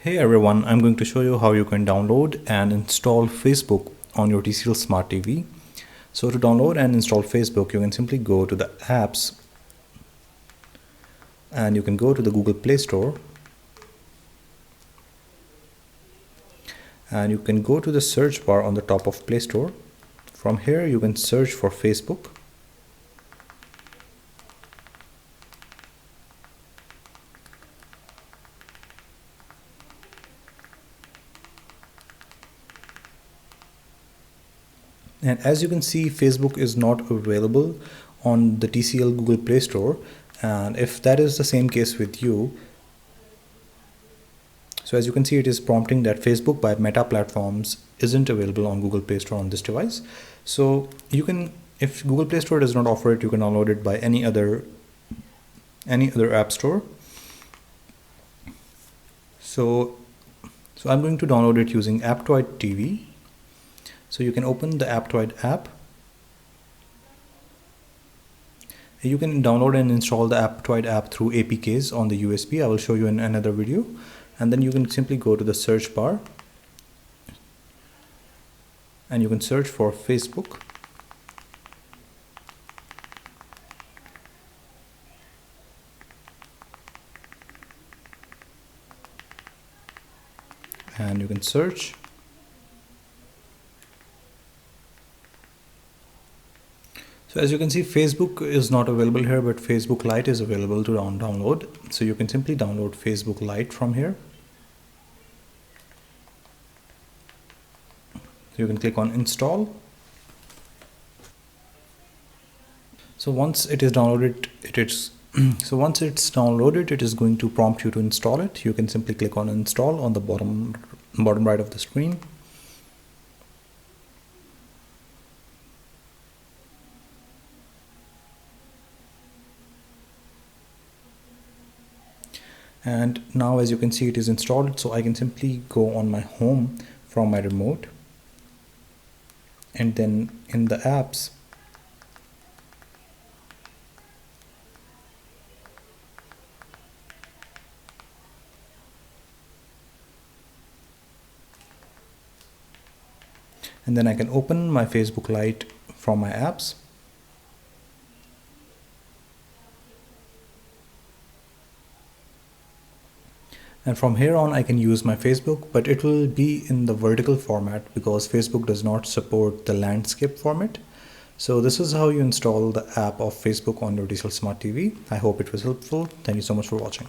Hey everyone, I'm going to show you how you can download and install Facebook on your TCL Smart TV. So to download and install Facebook, you can simply go to the apps and you can go to the Google Play Store and you can go to the search bar on the top of Play Store. From here you can search for Facebook. And as you can see, Facebook is not available on the TCL Google Play Store, and if that is the same case with you, so as you can see, it is prompting that Facebook by Meta platforms isn't available on Google Play Store on this device. So you can, if Google Play Store does not offer it, you can download it by any other app store. So I'm going to download it using Aptoide TV. So you can open the Aptoide app. You can download and install the Aptoide app through APKs on the USB. I will show you in another video. And then you can simply go to the search bar and you can search for Facebook. And you can search. So as you can see, Facebook is not available here, but Facebook Lite is available to download. So you can simply download Facebook Lite from here. So you can click on install. So once it is downloaded, it is going to prompt you to install it. You can simply click on install on the bottom right of the screen. And now as you can see, it is installed, so I can simply go on my home from my remote, and then in the apps and then I can open my Facebook Lite from my apps. And from here on I can use my Facebook, but it will be in the vertical format because Facebook does not support the landscape format. So this is how you install the app of Facebook on your TCL Smart TV. I hope it was helpful. Thank you so much for watching.